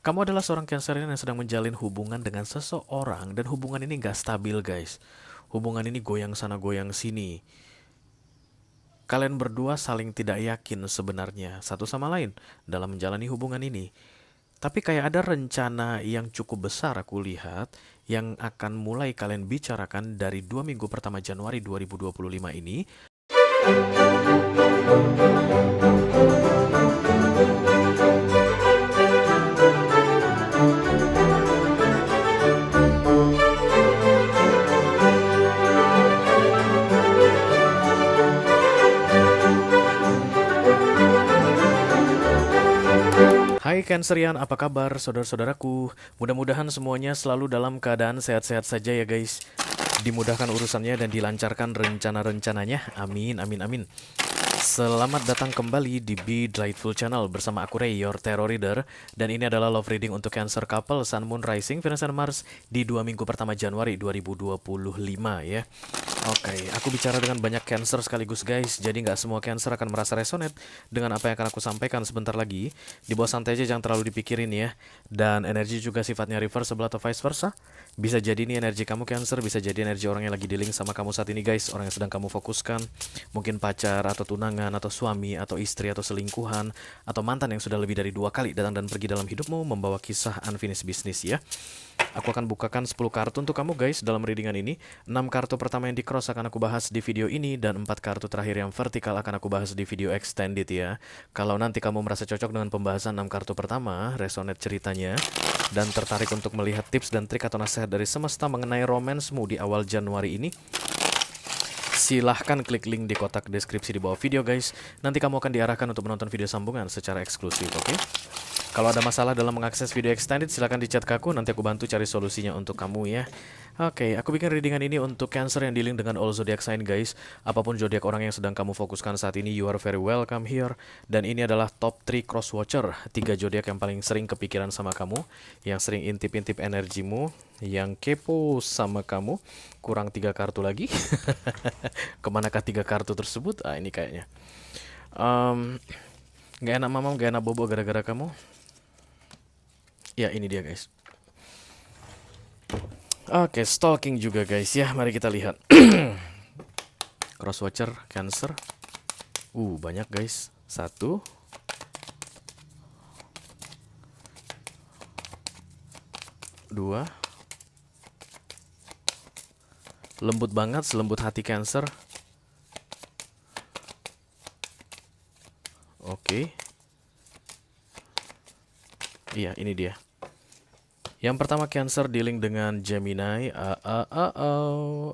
Kamu adalah seorang Cancerian yang sedang menjalin hubungan dengan seseorang dan hubungan ini gak stabil guys. Hubungan ini goyang sana goyang sini. Kalian berdua saling tidak yakin sebenarnya satu sama lain dalam menjalani hubungan ini. Tapi kayak ada rencana yang cukup besar aku lihat yang akan mulai kalian bicarakan dari 2 minggu pertama Januari 2025 ini. Hai Cancerian, apa kabar saudara-saudaraku? Mudah-mudahan semuanya selalu dalam keadaan sehat-sehat saja ya guys. Dimudahkan urusannya dan dilancarkan rencana-rencananya. Amin, amin, amin. Selamat datang kembali di Be Delightful Channel bersama aku Ray, your tarot reader. Dan ini adalah love reading untuk Cancer couple, Sun, Moon, Rising, Venus, dan Mars di 2 minggu pertama Januari 2025 ya. Oke, aku bicara dengan banyak Cancer sekaligus guys, jadi nggak semua Cancer akan merasa resonate dengan apa yang akan aku sampaikan sebentar lagi. Di bawah santai aja, jangan terlalu dipikirin ya. Dan energi juga sifatnya reversible atau vice versa. Bisa jadi ini energi kamu Cancer, bisa jadi energi orang yang lagi dealing sama kamu saat ini guys, orang yang sedang kamu fokuskan. Mungkin pacar atau tunangan atau suami atau istri atau selingkuhan atau mantan yang sudah lebih dari 2 kali datang dan pergi dalam hidupmu membawa kisah unfinished business ya. Aku akan bukakan 10 kartu untuk kamu guys dalam readingan ini. 6 kartu pertama yang di cross akan aku bahas di video ini, dan 4 kartu terakhir yang vertikal akan aku bahas di video extended ya. Kalau nanti kamu merasa cocok dengan pembahasan 6 kartu pertama, resonate ceritanya, dan tertarik untuk melihat tips dan trik atau nasihat dari semesta mengenai romansmu di awal Januari ini, silahkan klik link di kotak deskripsi di bawah video guys. Nanti kamu akan diarahkan untuk menonton video sambungan secara eksklusif, oke? Kalau ada masalah dalam mengakses video extended, silahkan di chat ke aku, nanti aku bantu cari solusinya untuk kamu ya. Oke, aku bikin readingan ini untuk Cancer yang dealing dengan all zodiac sign guys. Apapun zodiak orang yang sedang kamu fokuskan saat ini, you are very welcome here. Dan ini adalah top 3 cross watcher, 3 zodiak yang paling sering kepikiran sama kamu, yang sering intip-intip energimu, yang kepo sama kamu. Kurang 3 kartu lagi. Kemanakah 3 kartu tersebut? Ah, ini kayaknya. Gak enak mamam, gak enak bobo gara-gara kamu. Ya, ini dia guys. Oke, stalking juga guys ya. Mari kita lihat. Crosswatcher Cancer. Banyak guys. 1, 2. Lembut banget, selembut hati Cancer. Oke. Iya, ini dia. Yang pertama Cancer dealing dengan Gemini.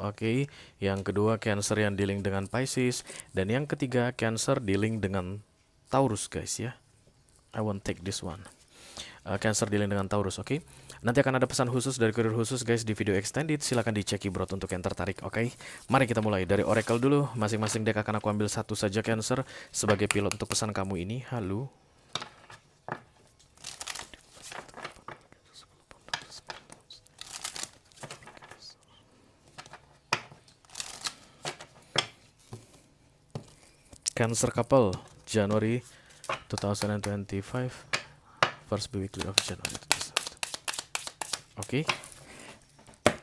Oke. Yang kedua Cancer yang dealing dengan Pisces. Dan yang ketiga Cancer dealing dengan Taurus guys ya. I won't take this one. Cancer dealing dengan Taurus, oke? Nanti akan ada pesan khusus dari kurir khusus guys di video extended. Silahkan dicek bro untuk yang tertarik, oke? Mari kita mulai dari Oracle dulu. Masing-masing deck akan aku ambil satu saja Cancer sebagai pilot untuk pesan kamu ini. Halo. Cancer couple, January 2025, first weekly of January. Oke.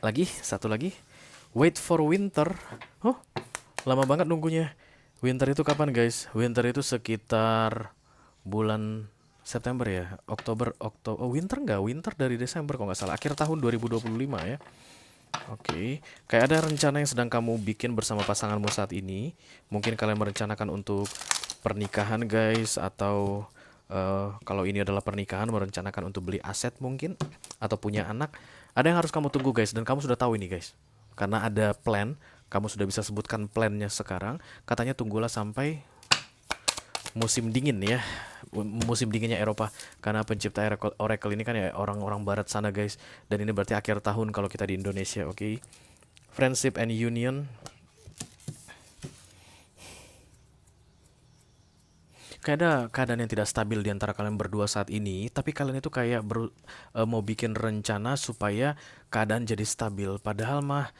Lagi, satu lagi. Wait for winter. Oh, lama banget nunggunya. Winter itu kapan guys? Winter itu sekitar bulan September ya, Oktober. Oh, winter nggak? Winter dari Desember kalau nggak salah. Akhir tahun 2025 ya. Oke, kayak ada rencana yang sedang kamu bikin bersama pasanganmu saat ini. Mungkin kalian merencanakan untuk pernikahan guys, atau kalau ini adalah pernikahan, merencanakan untuk beli aset mungkin, atau punya anak. Ada yang harus kamu tunggu guys, dan kamu sudah tahu ini guys. Karena ada plan, kamu sudah bisa sebutkan plannya sekarang. Katanya tunggulah sampai musim dingin ya, musim dinginnya Eropa, karena pencipta Oracle ini kan ya orang-orang barat sana guys, dan ini berarti akhir tahun kalau kita di Indonesia, oke? Friendship and union. Kayak ada keadaan yang tidak stabil di antara kalian berdua saat ini, tapi kalian itu kayak mau bikin rencana supaya keadaan jadi stabil. Padahal mah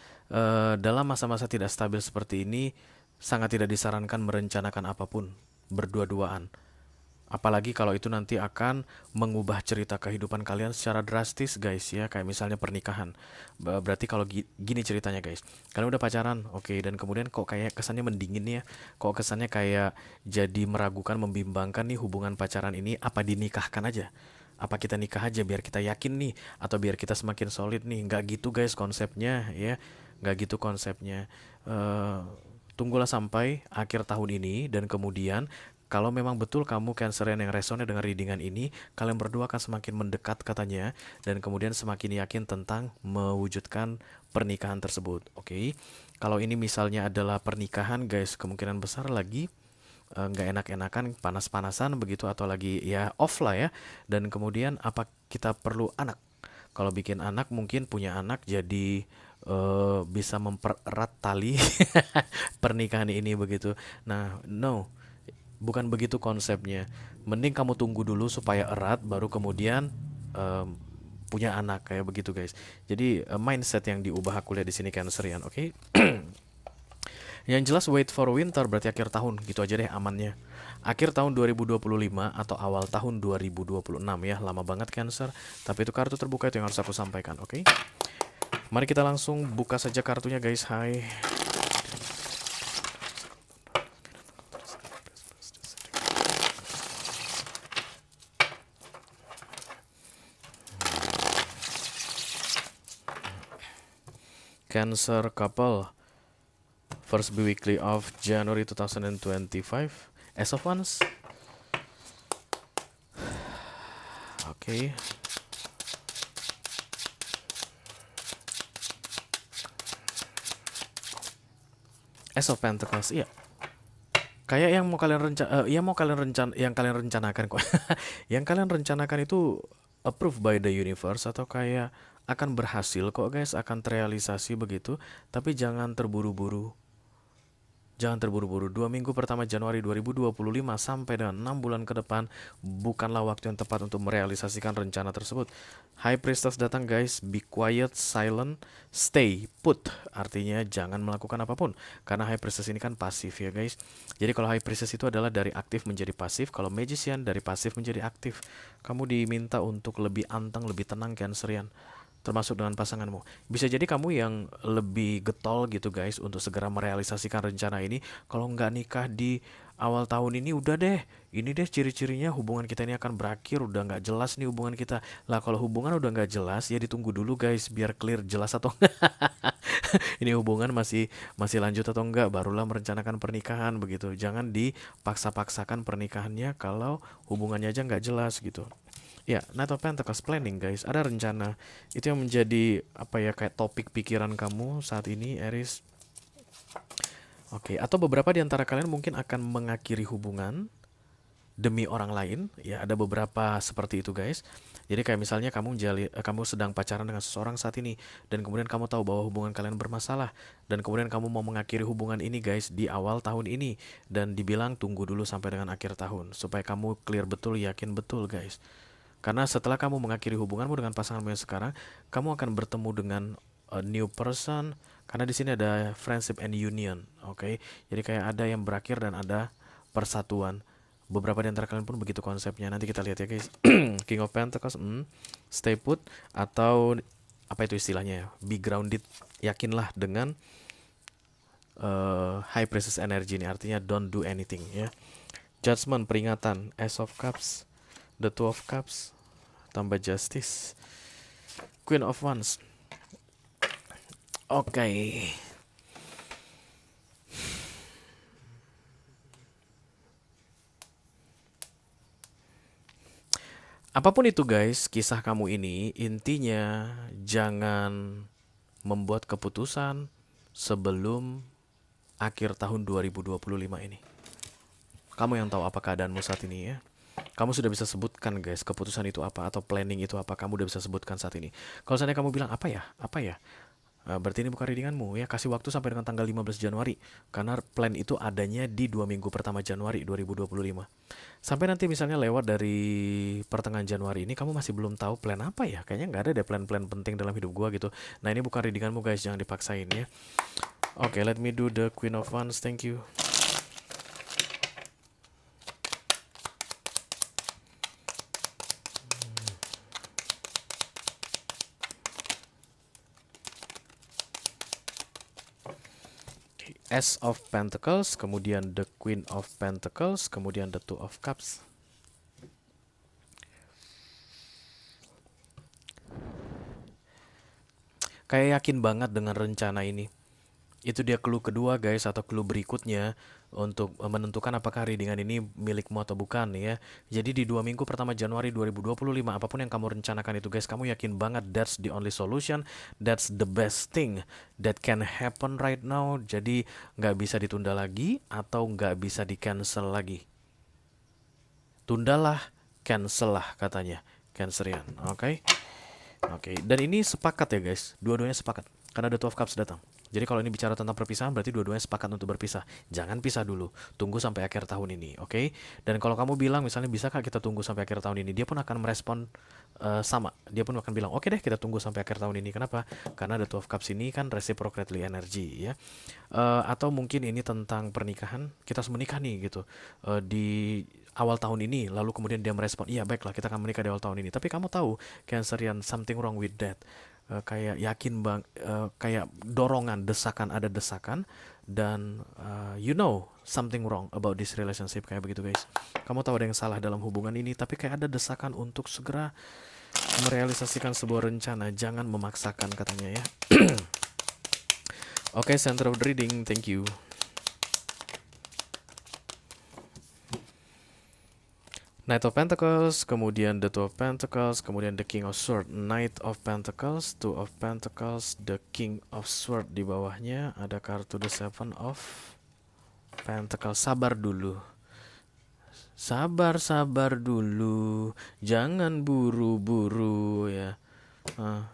dalam masa-masa tidak stabil seperti ini sangat tidak disarankan merencanakan apapun berdua-duaan. Apalagi kalau itu nanti akan mengubah cerita kehidupan kalian secara drastis guys ya. Kayak misalnya pernikahan. Berarti kalau gini ceritanya guys. Kalian udah pacaran, oke. Dan kemudian kok kayak kesannya mendingin ya. Kok kesannya kayak jadi meragukan, membimbangkan nih hubungan pacaran ini. Apa dinikahkan aja? Apa kita nikah aja biar kita yakin nih? Atau biar kita semakin solid nih? Nggak gitu guys konsepnya ya. Nggak gitu konsepnya. Eh, Tunggulah sampai akhir tahun ini dan kemudian kalau memang betul kamu Cancerian yang resonnya dengan readingan ini, kalian berdua akan semakin mendekat katanya dan kemudian semakin yakin tentang mewujudkan pernikahan tersebut. Oke. Kalau ini misalnya adalah pernikahan, guys, kemungkinan besar lagi nggak enak-enakan, panas-panasan begitu atau lagi ya off lah ya. Dan kemudian apa kita perlu anak? Kalau bikin anak mungkin punya anak jadi bisa mempererat tali pernikahan ini begitu. Nah, no, bukan begitu konsepnya. Mending kamu tunggu dulu supaya erat, baru kemudian em, punya anak kayak begitu guys. Jadi mindset yang diubah aku lihat di sini Cancerian, oke? Yang jelas wait for winter berarti akhir tahun, gitu aja deh amannya. Akhir tahun 2025 atau awal tahun 2026 ya, lama banget Cancer. Tapi itu kartu terbuka itu yang harus aku sampaikan, oke? Mari kita langsung buka saja kartunya guys. Hai. Cancer couple. First weekly of January 2025. As of Wands. Oke. As of Pentacles, iya. Kayak yang mau kalian yang kalian rencanakan kok. Yang kalian rencanakan itu approved by the universe atau kayak akan berhasil kok guys, akan terrealisasi begitu, tapi jangan terburu-buru. Jangan terburu-buru. 2 minggu pertama Januari 2025 sampai dengan 6 bulan ke depan bukanlah waktu yang tepat untuk merealisasikan rencana tersebut. High Priestess datang guys. Be quiet, silent, stay put. Artinya jangan melakukan apapun. Karena High Priestess ini kan pasif ya guys. Jadi kalau High Priestess itu adalah dari aktif menjadi pasif. Kalau Magician dari pasif menjadi aktif. Kamu diminta untuk lebih anteng, lebih tenang Cancerian, termasuk dengan pasanganmu. Bisa jadi kamu yang lebih getol gitu guys untuk segera merealisasikan rencana ini. Kalau nggak nikah di awal tahun ini udah deh. Ini deh ciri-cirinya hubungan kita ini akan berakhir. Udah nggak jelas nih hubungan kita. Lah kalau hubungan udah nggak jelas ya ditunggu dulu guys biar clear jelas atau ini hubungan masih masih lanjut atau enggak. Barulah merencanakan pernikahan begitu. Jangan dipaksa-paksakan pernikahannya kalau hubungannya aja nggak jelas gitu. Ya, Knight of Pentacles planning guys, ada rencana. Itu yang menjadi apa ya kayak topik pikiran kamu saat ini, Aries. Oke, atau beberapa di antara kalian mungkin akan mengakhiri hubungan demi orang lain. Ya, ada beberapa seperti itu guys. Jadi kayak misalnya kamu sedang pacaran dengan seseorang saat ini dan kemudian kamu tahu bahwa hubungan kalian bermasalah dan kemudian kamu mau mengakhiri hubungan ini guys di awal tahun ini dan dibilang tunggu dulu sampai dengan akhir tahun supaya kamu clear betul, yakin betul guys. Karena setelah kamu mengakhiri hubunganmu dengan pasanganmu yang sekarang, kamu akan bertemu dengan a new person. Karena di sini ada friendship and union, oke? Jadi kayak ada yang berakhir dan ada persatuan. Beberapa di antara kalian pun begitu konsepnya. Nanti kita lihat ya guys. King of Pentacles, stay put atau apa itu istilahnya ya? Be grounded. Yakinlah dengan High Priestess energy ini. Artinya don't do anything ya. Judgment, peringatan, Ace of Cups, the Two of Cups, tambah Justice, Queen of Wands. Oke. Apapun itu guys, kisah kamu ini intinya jangan membuat keputusan sebelum akhir tahun 2025 ini. Kamu yang tahu apa keadaanmu saat ini ya. Kamu sudah bisa sebutkan guys keputusan itu apa atau planning itu apa, kamu udah bisa sebutkan saat ini. Kalau seandainya kamu bilang apa ya, berarti ini bukan readinganmu ya. Kasih waktu sampai dengan tanggal 15 Januari karena plan itu adanya di 2 minggu pertama Januari 2025. Sampai nanti misalnya lewat dari pertengahan Januari ini kamu masih belum tahu plan apa ya, kayaknya nggak ada deh plan-plan penting dalam hidup gua gitu. Nah ini bukan readinganmu guys, jangan dipaksain ya. Oke, let me do the Queen of Wands. Thank you. Ace of Pentacles, kemudian the Queen of Pentacles, kemudian the Two of Cups. Kayak yakin banget dengan rencana ini. Itu dia clue kedua guys, atau clue berikutnya untuk menentukan apakah readingan ini milikmu atau bukan ya. Jadi di 2 minggu pertama Januari 2025, apapun yang kamu rencanakan itu guys, kamu yakin banget that's the only solution, that's the best thing that can happen right now. Jadi nggak bisa ditunda lagi atau nggak bisa di cancel lagi. Tundalah, cancel lah katanya Cancerian. Oke. Oke, dan ini sepakat ya guys, dua-duanya sepakat karena The Two of Cups datang. Jadi kalau ini bicara tentang perpisahan, berarti dua-duanya sepakat untuk berpisah. Jangan pisah dulu, tunggu sampai akhir tahun ini, oke? Dan kalau kamu bilang misalnya bisa kak kita tunggu sampai akhir tahun ini, dia pun akan merespon sama. Dia pun akan bilang oke deh kita tunggu sampai akhir tahun ini. Kenapa? Karena The Two of Cups ini kan reciprocally energy ya. Atau mungkin ini tentang pernikahan, kita harus menikah nih gitu. Di awal tahun ini, lalu kemudian dia merespon, iya baiklah kita akan menikah di awal tahun ini. Tapi kamu tahu, Cancerian, something wrong with that. Kayak yakin kayak dorongan, desakan, ada desakan, dan you know something wrong about this relationship, kayak begitu guys. Kamu tahu ada yang salah dalam hubungan ini, tapi kayak ada desakan untuk segera merealisasikan sebuah rencana. Jangan memaksakan katanya ya. Oke, center of the reading, thank you. Knight of Pentacles, kemudian the Two of Pentacles, kemudian the King of Swords. Knight of Pentacles, Two of Pentacles, the King of Swords. Di bawahnya ada kartu the Seven of Pentacles. Sabar dulu. Sabar dulu. Jangan buru-buru ya.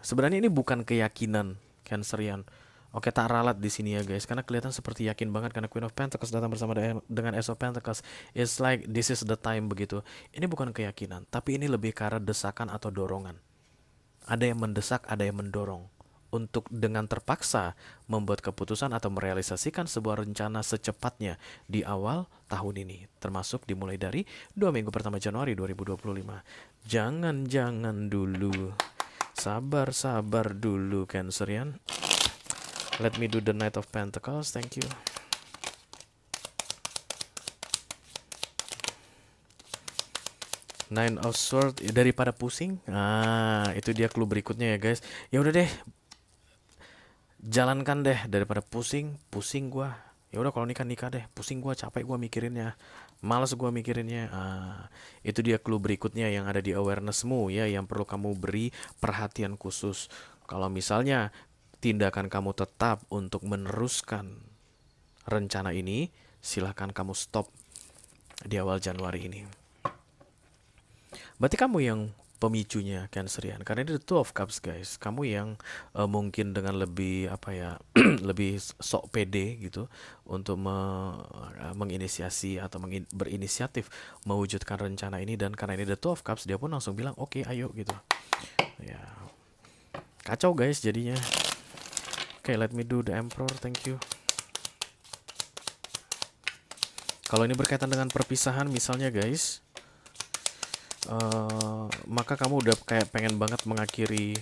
Sebenarnya ini bukan keyakinan Cancerian. Oke, tak ralat di sini ya guys, karena kelihatan seperti yakin banget karena Queen of Pentacles datang bersama dengan Ace of Pentacles. It's like this is the time begitu. Ini bukan keyakinan, tapi ini lebih ke arah desakan atau dorongan. Ada yang mendesak, ada yang mendorong untuk dengan terpaksa membuat keputusan atau merealisasikan sebuah rencana secepatnya di awal tahun ini, termasuk dimulai dari 2 minggu pertama Januari 2025. Jangan dulu. Sabar dulu Cancerian. Let me do the Knight of Pentacles, thank you. Nine of Swords, daripada pusing. Itu dia clue berikutnya ya guys. Ya udah deh, jalankan deh daripada pusing gua. Ya udah kalau nikah deh, pusing gua, capek gua mikirinnya, malas gua mikirinnya. Itu dia clue berikutnya yang ada di awarenessmu ya, yang perlu kamu beri perhatian khusus. Kalau misalnya tindakan kamu tetap untuk meneruskan rencana ini, silahkan kamu stop di awal Januari ini. Berarti kamu yang pemicunya Cancerian, karena ini the Two of Cups guys. Kamu yang mungkin dengan lebih lebih sok pede gitu untuk menginisiasi atau berinisiatif mewujudkan rencana ini. Dan karena ini the Two of Cups, dia pun langsung bilang oke, ayo gitu ya. Kacau guys jadinya. Oke, let me do the Emperor, thank you. Kalau ini berkaitan dengan perpisahan misalnya guys, maka kamu udah kayak pengen banget mengakhiri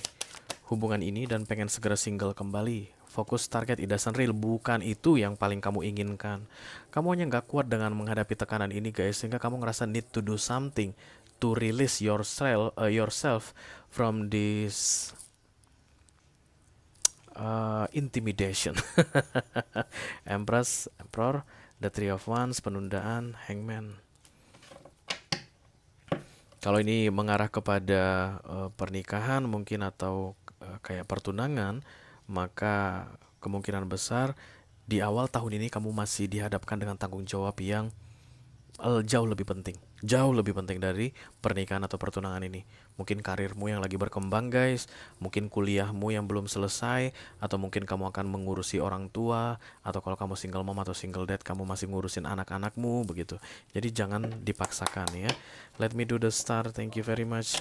hubungan ini dan pengen segera single kembali. Fokus target, it doesn't real. Bukan itu yang paling kamu inginkan. Kamu hanya gak kuat dengan menghadapi tekanan ini guys, sehingga kamu ngerasa need to do something to release yourself from this intimidation. Emperor, the Three of Wands, penundaan, Hangman. Kalau ini mengarah kepada pernikahan mungkin atau kayak pertunangan, maka kemungkinan besar di awal tahun ini kamu masih dihadapkan dengan tanggung jawab yang jauh lebih penting dari pernikahan atau pertunangan ini. Mungkin karirmu yang lagi berkembang guys, mungkin kuliahmu yang belum selesai, atau mungkin kamu akan mengurusi orang tua, atau kalau kamu single mom atau single dad, kamu masih ngurusin anak-anakmu begitu. Jadi jangan dipaksakan ya. Let me do the star, thank you very much.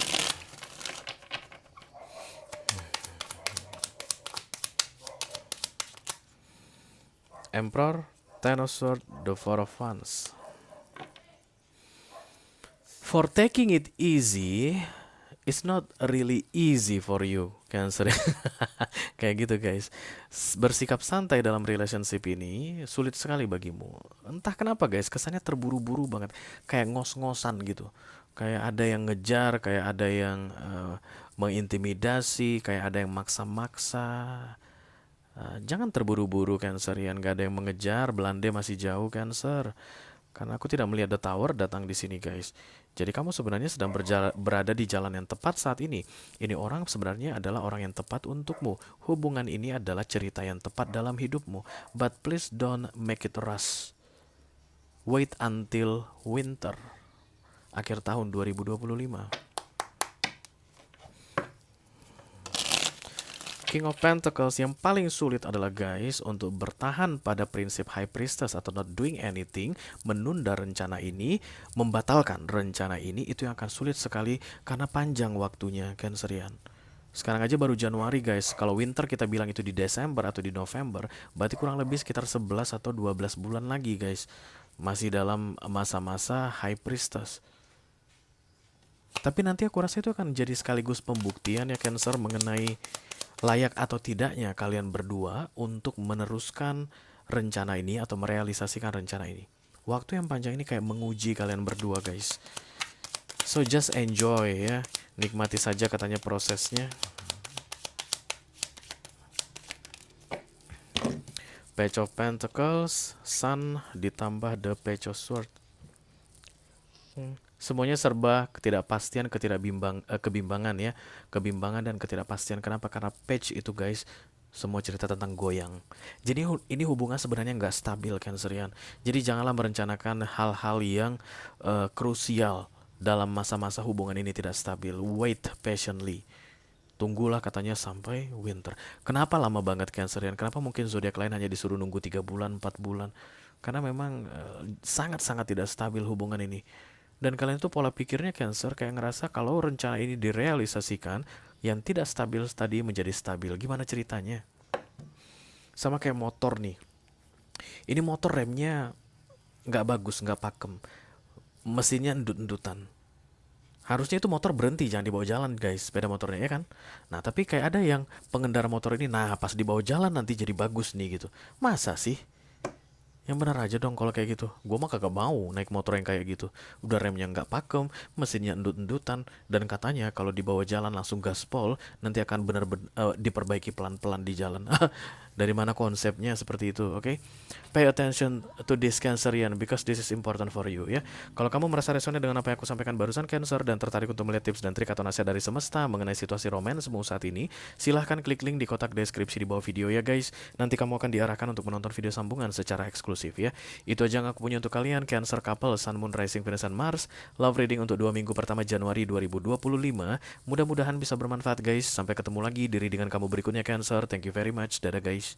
Emperor, Ten of Swords, the Four of Wands. For taking it easy, It's not really easy for you, Cancer. Kayak gitu, guys. Bersikap santai dalam relationship ini sulit sekali bagimu. Entah kenapa, guys, kesannya terburu-buru banget, kayak ngos-ngosan gitu. Kayak ada yang ngejar, kayak ada yang mengintimidasi, kayak ada yang maksa-maksa. Jangan terburu-buru, Cancerian. Gak ada yang mengejar, Belanda masih jauh, Cancer. Karena aku tidak melihat The Tower datang di sini, guys. Jadi kamu sebenarnya sedang berada di jalan yang tepat saat ini. Ini orang sebenarnya adalah orang yang tepat untukmu. Hubungan ini adalah cerita yang tepat dalam hidupmu. But please don't make it rush. Wait until winter. Akhir tahun 2025. King of Pentacles yang paling sulit adalah, guys, untuk bertahan pada prinsip High Priestess atau not doing anything, menunda rencana ini, membatalkan rencana ini, itu yang akan sulit sekali karena panjang waktunya, Cancerian. Sekarang aja baru Januari, guys. Kalau winter kita bilang itu di Desember atau di November, berarti kurang lebih sekitar 11 atau 12 bulan lagi, guys. Masih dalam masa-masa High Priestess. Tapi nanti aku rasa itu akan jadi sekaligus pembuktian ya, Cancer, mengenai layak atau tidaknya kalian berdua untuk meneruskan rencana ini atau merealisasikan rencana ini. Waktu yang panjang ini kayak menguji kalian berdua, guys. So just enjoy ya. Nikmati saja katanya prosesnya. Page of Pentacles, Sun ditambah the Page of Swords. Semuanya serba ketidakpastian, kebimbangan ya. Kebimbangan dan ketidakpastian. Kenapa? Karena page itu, guys, semua cerita tentang goyang. Jadi ini hubungan sebenarnya nggak stabil, Cancerian. Jadi janganlah merencanakan hal-hal yang krusial dalam masa-masa hubungan ini tidak stabil. Wait patiently. Tunggulah katanya sampai winter. Kenapa lama banget, Cancerian? Kenapa mungkin zodiak lain hanya disuruh nunggu 3 bulan, 4 bulan? Karena memang sangat-sangat tidak stabil hubungan ini. Dan kalian tuh pola pikirnya, Cancer, kayak ngerasa kalau rencana ini direalisasikan, yang tidak stabil tadi menjadi stabil. Gimana ceritanya? Sama kayak motor nih. Ini motor remnya nggak bagus, nggak pakem. Mesinnya endut-endutan. Harusnya itu motor berhenti, jangan dibawa jalan, guys, sepeda motornya, ya kan? Nah, tapi kayak ada yang pengendara motor ini, nah pas dibawa jalan nanti jadi bagus nih gitu. Masa sih? Yang benar aja dong kalau kayak gitu. Gue mah kagak mau naik motor yang kayak gitu. Udah remnya nggak pakem, mesinnya endut-endutan, dan katanya kalau dibawa jalan langsung gaspol, nanti akan benar-benar diperbaiki pelan-pelan di jalan. Dari mana konsepnya seperti itu, oke? Pay attention to this, Cancerian, because this is important for you, ya. Kalau kamu merasa resonate dengan apa yang aku sampaikan barusan, Cancer, dan tertarik untuk melihat tips dan trik atau nasihat dari semesta mengenai situasi romansmu saat ini, silahkan klik link di kotak deskripsi di bawah video ya, guys. Nanti kamu akan diarahkan untuk menonton video sambungan secara eksklusif, ya. Itu aja yang aku punya untuk kalian, Cancer couple, Sun, Moon, Rising, Venus, dan Mars. Love reading untuk 2 minggu pertama Januari 2025. Mudah-mudahan bisa bermanfaat, guys. Sampai ketemu lagi di readingan kamu berikutnya, Cancer. Thank you very much. Dadah, guys.